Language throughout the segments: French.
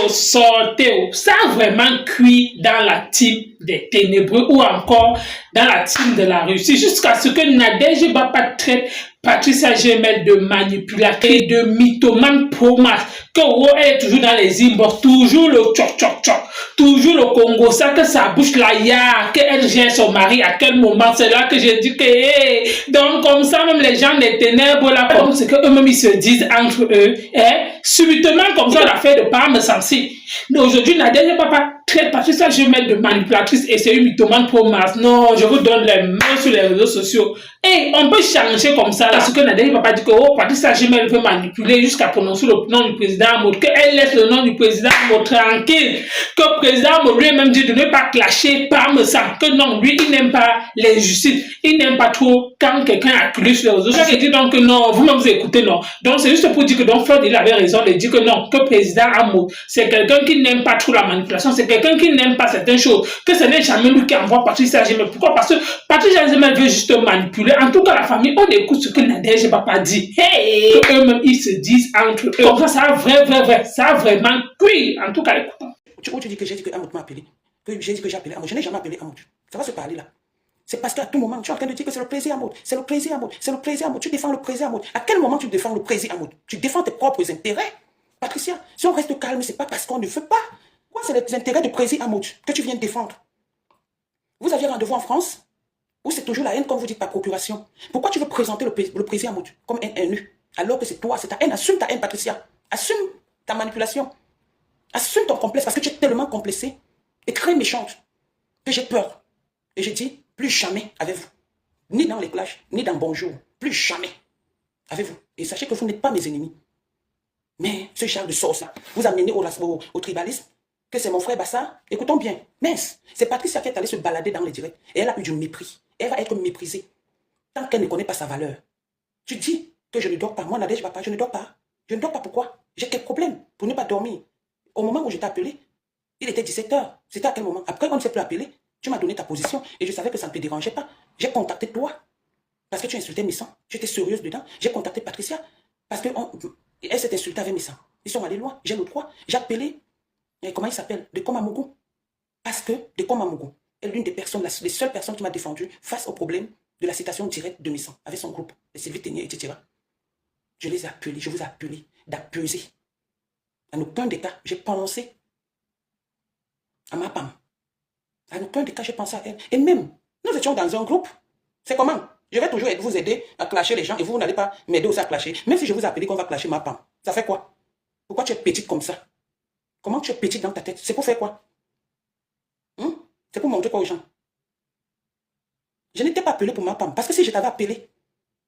sortez, ça a vraiment cuit dans la team des ténébreux ou encore dans la team de la Russie jusqu'à ce que Nadège Bapa traite Patricia Gemel de manipulatrice, de mythomane pro-masse, que elle est toujours dans les inbox, toujours le tchoc, toujours le Congo, ça que sa bouche là, ya, qu'elle gère son mari, à quel moment, c'est là que j'ai dit que, hey, donc comme ça, même les gens des ténèbres là, comme c'est qu'eux-mêmes ils se disent entre eux, subitement comme ça, l'affaire de Parme Sansi. Mais aujourd'hui, Nadège Papa traite Patricia Gemel de manipulatrice et c'est une mythomane pro-masse. Non, je vous donne les mains sur les réseaux sociaux. Et on peut changer comme ça, parce que Nadège Papa dit que oh, Patricia Gemel veut manipuler jusqu'à prononcer le nom du président Amoud, qu'elle laisse le nom du président Amoud tranquille, que le président Amoud lui-même dit de ne pas clasher Parmesan, que non, lui, il n'aime pas l'injustice, il n'aime pas trop quand quelqu'un accuse sur les réseaux sociaux. Il dit donc que non, vous-même vous écoutez, non. Donc c'est juste pour dire que donc Floyd, il avait raison de dire que non, que le président Amoud, c'est quelqu'un qui n'aime pas trop la manipulation, c'est quelqu'un qui n'aime pas certaines choses, que ce n'est jamais lui qui envoie Patricia Gemel. Pourquoi? Parce que Patricia Gemel veut juste manipuler. En tout cas, la famille, on écoute ce que Nadège Papa dit. Hey! Eux-mêmes, ils se disent entre eux. Comme ça a ça a vraiment cuit. En tout cas, écoutons. Tu dis que j'ai dit que Amoud m'a appelé, que j'ai dit que j'ai appelé Amoud. Je n'ai jamais appelé Amoud. Ça va se parler là. C'est parce qu'à tout moment, tu es en train de dire que c'est le président Amoud, c'est le président Amoud, c'est le président Amoud. Tu défends le président Amoud. À quel moment tu défends le président Amoud? Tu défends tes propres intérêts. Patricia, si on reste calme, c'est pas parce qu'on ne veut pas. Quoi, c'est les intérêts du président Amoud que tu viens de défendre. Vous aviez rendez-vous en France? Ou c'est toujours la haine, comme vous dites, par procuration? Pourquoi tu veux présenter le président Amoud comme un haineux? Alors que c'est toi, c'est ta haine. Assume ta haine, Patricia. Assume ta manipulation. Assume ton complexe parce que tu es tellement complexée et très méchante que j'ai peur. Et je dis, plus jamais avec vous. Ni dans les clashs, ni dans Bonjour. Plus jamais avec vous. Et sachez que vous n'êtes pas mes ennemis. Mais ce genre de sauce là, vous amenez au tribalisme, que c'est mon frère Bassa. Écoutons bien. Mince, c'est Patricia qui est allée se balader dans les directs. Et elle a eu du mépris. Elle va être méprisée. Tant qu'elle ne connaît pas sa valeur. Tu dis que je ne dors pas. Moi, Nadège Papa, je ne dors pas. Je ne dors pas. Pourquoi? J'ai quel problème pour ne pas dormir? Au moment où je t'ai appelé, il était 17h. C'était à quel moment? Après, on ne s'est plus appelé. Tu m'as donné ta position et je savais que ça ne te dérangeait pas. J'ai contacté toi parce que tu insultais Missant. J'étais sérieuse dedans. J'ai contacté Patricia parce qu'elle s'est insultée avec Missant. Ils sont allés loin. J'ai le droit. J'ai appelé, comment il s'appelle? De Komamougou. Parce que de Komamougou est l'une des personnes, les seules personnes qui m'a défendu face au problème de la citation directe de Missant avec son groupe, les Sylvie Ténier, etc. Je les ai appelés, je vous ai appelé d'appeler. En aucun des cas, j'ai pensé à ma femme. En aucun des cas, j'ai pensé à elle. Et même, nous étions dans un groupe. C'est comment? Je vais toujours vous aider à clasher les gens et vous n'allez pas m'aider aussi à clasher. Même si je vous appelle qu'on va clasher ma femme. Ça fait quoi? Pourquoi tu es petite comme ça? Comment tu es petite dans ta tête? C'est pour faire quoi? C'est pour montrer quoi aux gens? Je n'étais pas appelé pour ma femme. Parce que si je t'avais appelé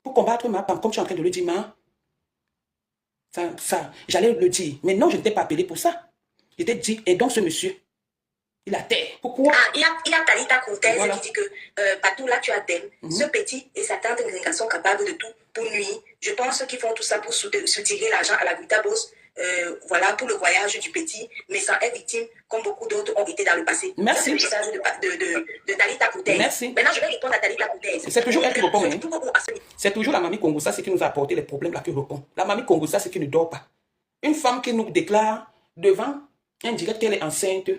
pour combattre ma femme, comme tu es en train de le dire, j'allais le dire. Mais non, je ne t'ai pas appelé pour ça. Je t'ai dit, et donc ce monsieur, il a terre. Pourquoi? Il y a Talita Cortez voilà. Qui dit que partout là tu as d'elle. Ce petit et sa tante Gringa sont capables de tout pour nuire. Je pense qu'ils font tout ça pour soutirer l'argent à la Guita Boss. Voilà pour le voyage du petit, mais ça est victime comme beaucoup d'autres ont été dans le passé. Merci. C'est le message de Talita Cortez. Merci. Maintenant je vais répondre à Talita Cortez. C'est toujours elle qui répond. C'est toujours la mamie Congossa, c'est qui nous a apporté les problèmes là qui répond. La mamie Congossa, c'est qui ne dort pas. Une femme qui nous déclare devant un direct qu'elle est enceinte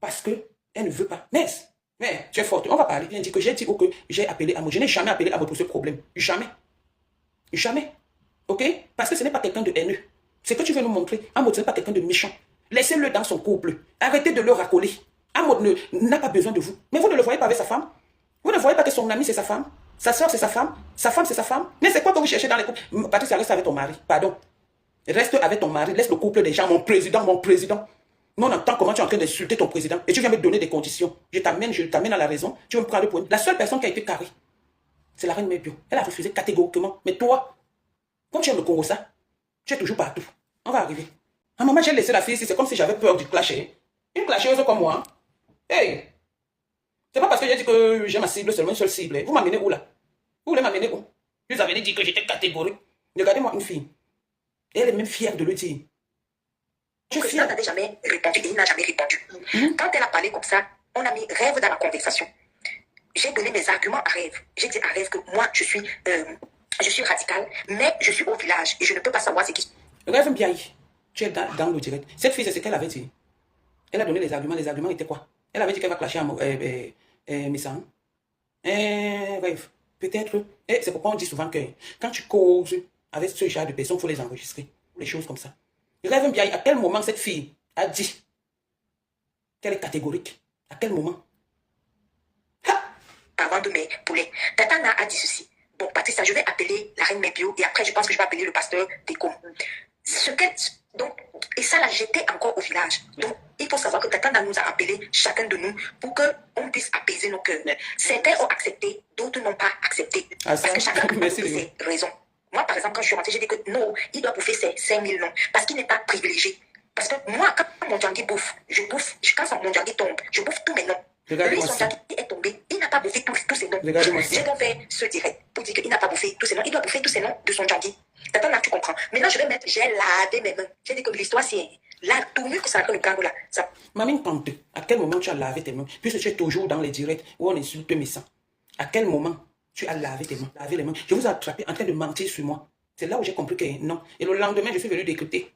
parce qu'elle ne veut pas. Mais tu es forte. On va parler. Elle dit que j'ai dit que j'ai appelé Amoud. Je n'ai jamais appelé Amoud pour ce problème. Jamais. Jamais. Ok? Parce que ce n'est pas quelqu'un de haineux. C'est que tu veux nous montrer. Amoud, ce n'est pas quelqu'un de méchant. Laissez-le dans son couple. Arrêtez de le racoler. Amoud n'a pas besoin de vous. Mais vous ne le voyez pas avec sa femme? Vous ne voyez pas que son ami, c'est sa femme? Sa soeur, c'est sa femme? Sa femme, c'est sa femme? Mais c'est quoi que vous cherchez dans les couples? Patricia, reste avec ton mari. Pardon. Reste avec ton mari. Laisse le couple des gens. Mon président, mon président. Nous, on entend comment tu es en train d'insulter ton président. Et tu viens me donner des conditions. Je t'amène à la raison. Tu veux me prendre le point. La seule personne qui a été carrée, c'est la reine Mébio. Elle a refusé catégoriquement. Mais toi, quand tu aimes le Congo, ça, tu es toujours partout. On va arriver. À maman, j'ai laissé la fille ici. C'est comme si j'avais peur du clasher. Une clasheuse comme moi. Hey! C'est pas parce que j'ai dit que j'ai ma cible, seulement une seule cible. Vous m'amenez où là? Vous voulez m'amener où? Vous avez dit que j'étais catégorique. Regardez-moi une fille. Et elle est même fière de le dire. Le président n'avait jamais répondu et il n'a jamais répondu. Quand elle a parlé comme ça, on a mis Rêve dans la conversation. J'ai donné mes arguments à Rêve. J'ai dit à Rêve que moi, je suis radicale, mais je suis au village et je ne peux pas savoir ce qui... Rêve Mbiaye, Tu es dans le direct. Cette fille, c'est ce qu'elle avait dit. Elle a donné les arguments. Les arguments étaient quoi? Elle avait dit qu'elle va clasher Messang. Bref, peut-être. Et c'est pourquoi on dit souvent que quand tu causes avec ce genre de personnes, il faut les enregistrer. Les choses comme ça. Rêve bien à quel moment cette fille a dit qu'elle est catégorique. À quel moment? Avant de mes poulets. Tatana a dit ceci. Bon, Patricia, je vais appeler la reine Mébio et après, je pense que je vais appeler le pasteur Déco. Donc, et ça l'a jeté encore au village. Donc, il faut savoir que Tatana nous a appelés, chacun de nous, pour qu'on puisse apaiser nos cœurs. Certains ont accepté, d'autres n'ont pas accepté. Parce que chacun a ses raisons. Moi, par exemple, quand je suis rentrée, j'ai dit que non, il doit bouffer ses 5 000 noms. Parce qu'il n'est pas privilégié. Parce que moi, quand mon djangui bouffe, quand mon djangui tombe, je bouffe tous mes noms. Lui, son djangui est tombé, il n'a pas bouffé tous ses noms. J'ai donc fait ce direct pour dire qu'il n'a pas bouffé tous ses noms. Il doit bouffer tous ses noms de son djangui. T'attends là, tu comprends. Maintenant, je vais mettre, j'ai lavé mes mains. J'ai dit que l'histoire, c'est la tournure que ça a le Congo là. Ça... Mamine Pante, à quel moment tu as lavé tes mains? Puisque tu es toujours dans les directs où on insulte mes sangs. À quel moment tu as lavé tes mains? Lavé les mains. Je vous ai attrapé en train de mentir sur moi. C'est là où j'ai compris que non. Et le lendemain, je suis venu décrypter.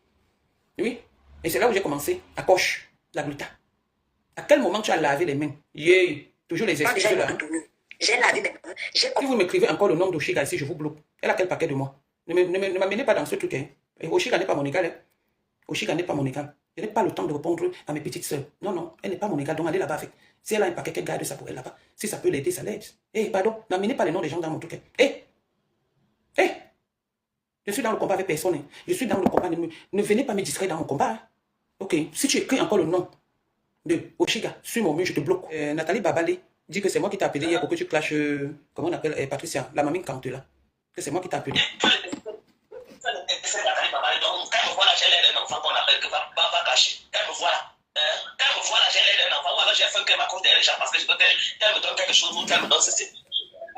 Oui. Et c'est là où j'ai commencé à coche la gluta. À quel moment tu as lavé les mains? Yeah. Toujours les excuses là. J'ai lavé mes mains. Si vous m'écrivez encore le nom d'Oshiga ici, je vous bloque. Elle a quel paquet de moi? Ne m'amenez pas dans ce truc. Hein. Oshiga n'est pas mon égal. Hein. Oshiga n'est pas mon égal. Je n'ai pas le temps de répondre à mes petites sœurs. Non, non, elle n'est pas mon égal. Donc allez là-bas avec. Si elle a un paquet, qu'elle garde ça pour elle là-bas. Si ça peut l'aider, ça l'aide. Pardon, n'amenez pas les noms des gens dans mon truc. Je suis dans le combat avec personne. Hein. Je suis dans le combat. Ne venez pas me distraire dans mon combat. Hein. Ok, si tu écris encore le nom de Oshiga sur mon mur, je te bloque. Nathalie Babalé dit que c'est moi qui t'ai appelé hier pour que tu clashes, comment on appelle, Patricia, la mamine Cante là. Que c'est moi qui t'ai appelé. Moi,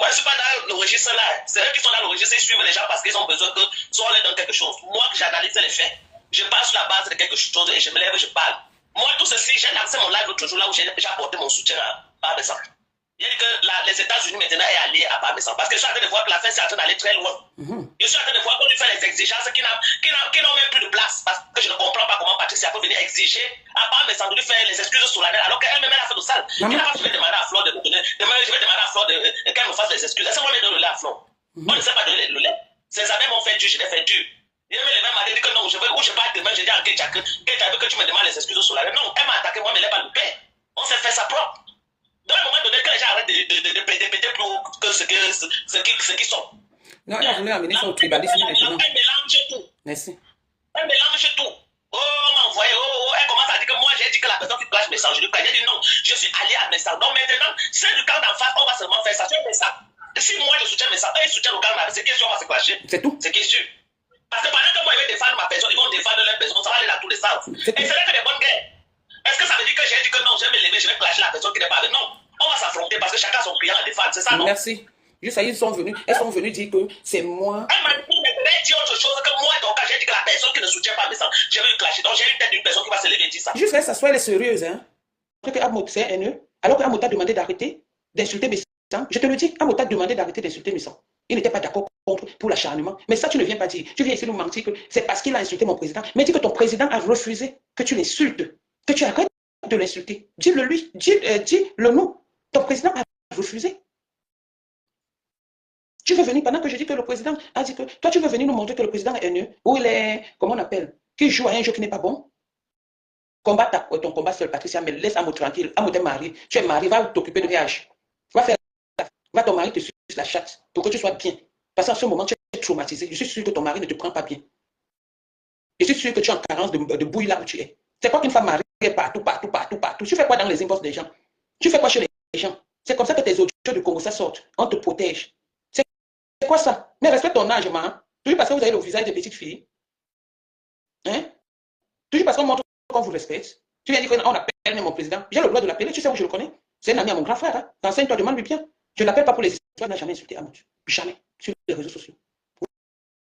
je ne suis pas dans le registre là. C'est eux qui sont dans le registre, ils suivent les gens parce qu'ils ont besoin que soit on les donne quelque chose. Moi, j'analyse les faits. Je parle sur la base de quelque chose et je me lève et je parle. Moi, tout ceci, j'ai lancé mon live l'autre jour là où j'ai apporté mon soutien à Bamessan. Il dit que les États-Unis maintenant est allié à Bamessan parce que je suis en train de voir que la fin c'est en train d'aller très loin. Je suis en train de voir qu'on lui fait les exigences qui n'ont même plus de place parce que je ne comprends pas comment Patricia peut venir exiger à Bamessan de lui faire les excuses solennelles alors qu'elle-même elle a fait de sale. Je vais demander à Flore de me donner, je vais demander à Flore qu'elle me fasse les excuses. Est-ce qu'on va donner le lait à Flore? On ne sait pas donner le lait. Ses amis m'ont fait dur, je l'ai fait dur. Il me les m'a dit que non, je parle demain, je dis à Ketchak que tu me demandes les excuses solennelles. Non, elle m'a attaqué, moi, mais elle n'est pas le père. On s'est fait ça propre. Dans un moment donné, que les gens arrêtent de péter plus haut que ce qu'ils sont. Non, elle a voulu amener son tribalisme maintenant. Elle mélange tout. Merci. Elle mélange tout. Oh, on m'a envoyé. Elle commence à dire que moi, j'ai dit que la personne qui clash message, je lui plains. J'ai dit non, je suis allié à message. Donc maintenant, c'est du camp d'en face, on va seulement faire ça. C'est message. Si moi, je soutiens message, eux, ils soutiennent le camp d'en face, c'est question, on va se clasher. C'est tout. C'est question. Parce que pendant que moi, ils vont défendre ma personne, ils vont défendre leur personne, ça va aller dans tous les sens. Et c'est là que des bonnes guerres. Est-ce que ça veut dire que j'ai dit que non, je vais me lever, je vais clasher la personne qui n'est pas avec? Non. On va s'affronter parce que chacun a son client à défendre, c'est ça, non? Merci. Juste ça, elles sont venues dire que c'est moi. Elle m'a dit autre chose que moi, donc j'ai dit que la personne qui ne soutient pas mes sangs, je vais le clasher. Donc j'ai une tête d'une personne qui va se lever et dire ça. Juste ça, soit elle est sérieuse, hein. Que Amot, c'est haineux. Alors que Amot a demandé d'arrêter d'insulter mes sangs. Je te le dis, Amot a demandé d'arrêter d'insulter mes sangs. Il n'était pas d'accord pour l'acharnement. Mais ça, tu ne viens pas dire. Tu viens essayer de nous mentir que c'est parce qu'il a insulté mon président. Mais dis que ton président a refusé que tu l'insultes, que tu arrêtes de l'insulter. Dis-le lui, dis-le nous. Ton président a refusé. Tu veux venir pendant que je dis que le président a dit que toi, tu veux venir nous montrer que le président est haineux, ou il est, comment on appelle, qui joue à un jeu qui n'est pas bon. Combat ton combat seul, Patricia, mais laisse Amo tranquille. Amo t'es marié. Tu es marié, va t'occuper de réagir. Va ton mari te sucer la chatte pour que tu sois bien. Parce qu'en ce moment, tu es traumatisé. Je suis sûr que ton mari ne te prend pas bien. Je suis sûr que tu es en carence de bouille là où tu es. C'est quoi qu'une femme mariée partout. Tu fais quoi dans les inbox des gens? Tu fais quoi chez les gens? C'est comme ça que tes audios de Congo ça sortent. On te protège. C'est quoi ça? Mais respecte ton âge, man. Toujours parce que vous avez le visage des petites filles. Hein? Toujours parce qu'on montre qu'on vous respecte. Tu viens dire qu'on appelle mon président. J'ai le droit de l'appeler. Tu sais où je le connais? C'est un ami à mon grand frère. Hein? Renseigne-toi, demande-lui bien. Je ne l'appelle pas pour les histoires. Il n'a jamais insulté Amout. Jamais. Sur les réseaux sociaux.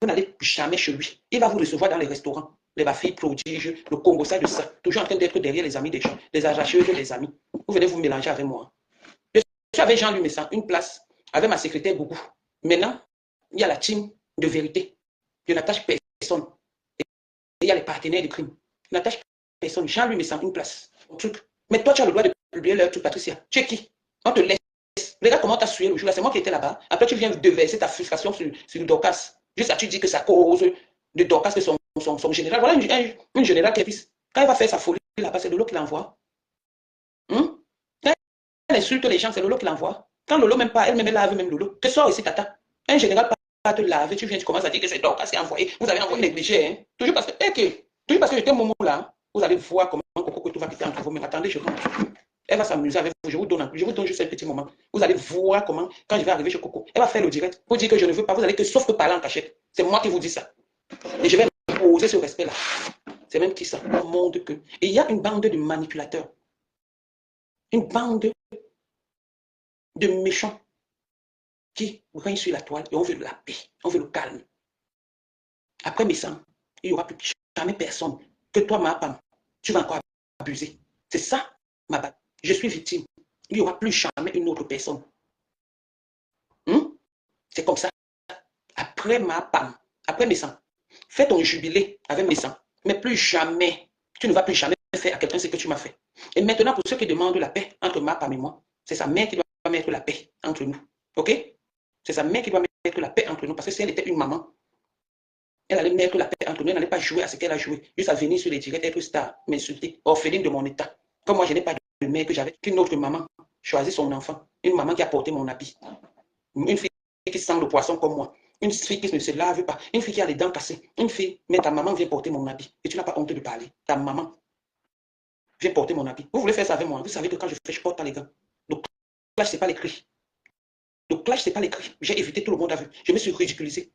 Vous n'allez jamais chez lui. Il va vous recevoir dans les restaurants. Les filles prodiges, le Congo, ça de ça. Toujours en train d'être derrière les amis des gens. Les arracheuses, les amis. Vous venez vous mélanger avec moi. Je suis avec Jean-Louis Messan, une place, avec ma secrétaire Gougou. Maintenant, il y a la team de vérité. Je n'attache personne. il y a les partenaires de crime. Tu n'attaches personne. Jean lui me semble une place. Un truc. Mais toi, tu as le droit de publier leur truc, Patricia. Tu es qui? On te laisse. Regarde comment tu as sué le jour là. C'est moi qui étais là-bas. Après, tu viens déverser ta frustration sur Dorcas. Juste là, tu dis que c'est à cause de Dorcas que son général. Voilà une générale qui est fils. Quand elle va faire sa folie là-bas, c'est Lolo qui l'envoie. Quand elle insulte les gens, c'est Lolo qui l'envoie. Quand Lolo même pas, elle même lave même Lolo. Que sors ici, tata. Un général pas te laver, tu viens, tu commences à dire que c'est Dorcas qui a envoyé. Vous avez envoyé négligé. Hein? Toujours parce que j'étais au moment là, vous allez voir comment Coco tout va quitter entre vous. Mais attendez, je rentre. Elle va s'amuser avec vous. Je vous donne juste un petit moment. Vous allez voir comment, quand je vais arriver chez Coco, elle va faire le direct pour dire que je ne veux pas. Vous allez que sauf que parler en cachette. C'est moi qui vous dis ça. Et je vais poser ce respect-là. C'est même qui ça montre que. Et il y a une bande de manipulateurs. Une bande de méchants qui règnent sur la toile et on veut la paix. On veut le calme. Après mes sangs, il n'y aura plus jamais personne que toi, ma femme, tu vas encore abuser. C'est ça, ma bague. Je suis victime. Il n'y aura plus jamais une autre personne. C'est comme ça. Après ma femme, après mes sangs, fais ton jubilé avec mes sangs. Mais plus jamais, tu ne vas plus jamais faire à quelqu'un ce que tu m'as fait. Et maintenant, pour ceux qui demandent la paix entre ma femme et moi, c'est sa mère qui doit mettre la paix entre nous. OK? C'est sa mère qui doit mettre la paix entre nous. Parce que si elle était une maman, elle allait mettre la paix entre nous. Elle n'allait pas jouer à ce qu'elle a joué. Juste à venir sur les directs, être star, m'insulter, orpheline de mon état. Comme moi, je n'ai pas de mère que j'avais, qu'une autre maman choisit son enfant. Une maman qui a porté mon habit. Une fille qui sent le poisson comme moi. Une fille qui ne se lave pas. Une fille qui a les dents cassées. Une fille, mais ta maman vient porter mon habit. Et tu n'as pas honte de parler. Ta maman vient porter mon habit. Vous voulez faire ça avec moi? Vous savez que quand je fais, je porte pas les gants. Donc, clash, c'est pas les cris. Donc, clash, c'est pas les cris. J'ai évité, tout le monde a vu. Je me suis ridiculisé.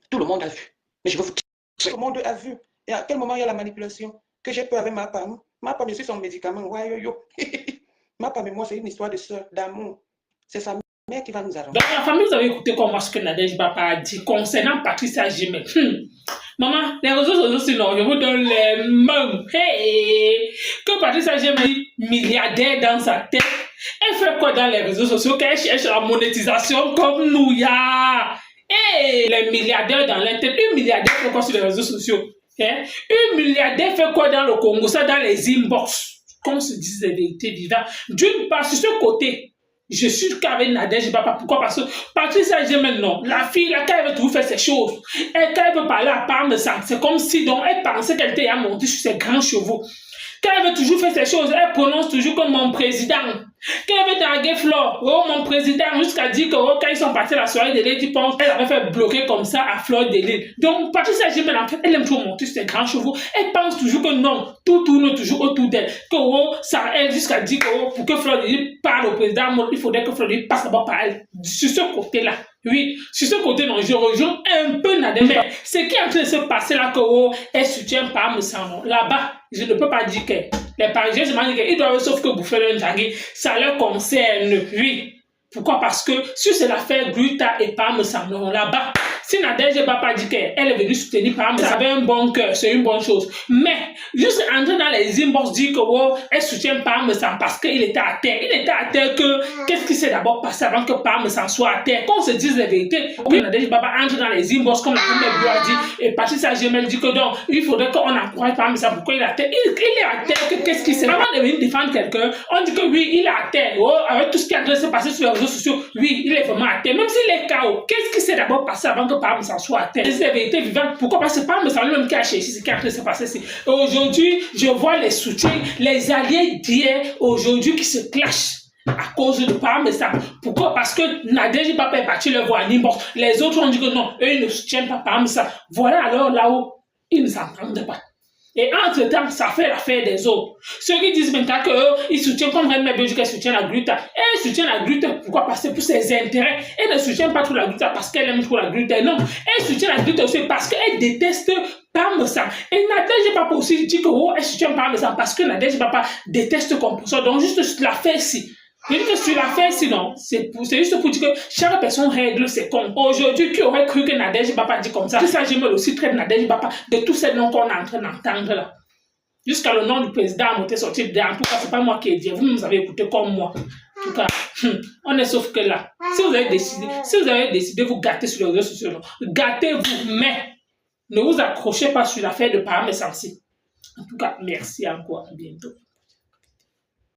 Tout le monde a vu. Mais je veux vous dire, tout le monde a vu. Et à quel moment il y a la manipulation? Que j'ai peur avec ma femme. Ma femme, je suis son médicament. Ouais, yo, yo. Ma femme et moi, c'est une histoire de sœur, d'amour. C'est sa mère qui va nous arranger. Dans la famille, vous avez écouté comment ce que Nadège Bapa a dit concernant Patricia Gemel. Maman, les réseaux sociaux, sinon, je vous donne les mêmes. Hey, que Patricia Gemel milliardaire dans sa tête. Elle fait quoi dans les réseaux sociaux? Qu'elle cherche la monétisation comme nous, ya. Hey, les milliardaires dans l'internet. Une milliardaire fait quoi sur les réseaux sociaux? Hein? Une milliardaire fait quoi dans le Congo? Ça, dans les inbox. Comme se disent les vérités vivantes. D'une part, sur ce côté, je suis qu'avec Nadège Bapa. Pourquoi? Parce que Patricia Gemel, non. La fille, là, quand elle veut toujours faire ses choses, et quand elle veut parler à part de ça, c'est comme si donc, elle pensait qu'elle était à monter sur ses grands chevaux. Quand elle veut toujours faire ses choses, elle prononce toujours comme mon président. Quand elle veut draguer Flore, oh mon président, jusqu'à dire que oh, quand ils sont partis à la soirée de Lady Ponce, elle avait fait bloquer comme ça à Flore de Lille. Donc, Patricia Gemel, en fait, elle aime toujours monter sur ses grands chevaux. Elle pense toujours que non, tout tourne toujours autour d'elle. Que oh, ça elle jusqu'à dire que oh, pour que Flore de Lille parle au président, il faudrait que Flore de Lille passe d'abord par elle. Sur ce côté-là. Oui, sur ce côté, non, je rejoins un peu Nadège. Mais ce qui est en train de se passer là, que oh, elle soutient pas Moussano. Là-bas, je ne peux pas dire que les Parisiens, je m'en dis qu'ils doivent sauf que bouffer le njagui. Ça leur concerne, oui. Pourquoi? Parce que si c'est l'affaire Gruta et Parmesan, là-bas, si Nadège Bapa dit qu'elle est venue soutenir Parmesan, ça avait un bon cœur, c'est une bonne chose. Mais, juste entrer dans les inbox, dire que oh, elle soutient Parmesan parce qu'il était à terre. Il était à terre que, qu'est-ce qui s'est d'abord passé avant que Parmesan soit à terre? Qu'on se dise la vérité. Oui, Nadège Bapa entre dans les inbox, comme la première a dit, et Patricia Gemel dit que donc, il faudrait qu'on encourage Parmesan. Pourquoi il est à terre? Il est à terre, qu'est-ce qui s'est passé? Avant de venir défendre quelqu'un, on dit que oui, il est à terre. Oh, avec tout ce qui est en train de se passer sur les réseaux sociaux, oui, il est vraiment à terre. Même s'il est KO, qu'est-ce qui s'est d'abord passé avant que Parmesan soit à terre? C'est la vérité vivante. Pourquoi? Parce que Parmesan lui-même qui a cherché ce qui est en train de se passer ici. Aujourd'hui, je vois les soutiens, les alliés d'hier, aujourd'hui, qui se clashent à cause de Parmesan. Pourquoi? Parce que Nadège Bapa est parti le voir n'importe. Les autres ont dit que non, eux, ils ne soutiennent pas Parmesan. Voilà alors là où ils ne s'entendent pas. Et entre-temps, ça fait l'affaire des autres. Ceux qui disent maintenant qu'ils soutiennent, comme Reine Belgique, qu'elle soutient la Gruta. Elle soutient la Gruta, pourquoi? Parce que pour ses intérêts. Elle ne soutient pas trop la Gruta parce qu'elle aime trop la Gruta. Non, elle soutient la Gruta aussi parce qu'elle déteste Parmesan. Et Nadège Bapa aussi dit que oh, elle soutient Parmesan parce que Nadège Bapa déteste Composo. Donc, juste sur l'affaire-ci. Je dis que sur l'affaire, sinon, c'est juste pour dire que chaque personne règle ses comptes. Aujourd'hui, qui aurait cru que Nadège Bapa dit comme ça? Que ça, j'aime aussi très Nadège Bapa de tous ces noms qu'on est en train d'entendre là. Jusqu'à le nom du président a monté sorti dedans. En tout cas, c'est pas moi qui ai dit. Vous nous avez écouté comme moi. En tout cas, on est sauf que là. Si vous avez décidé, vous gâtez sur les réseaux sociaux, gâtez-vous, mais Ne vous accrochez pas sur l'affaire de Pam et Samsi. En tout cas, merci encore. À bientôt.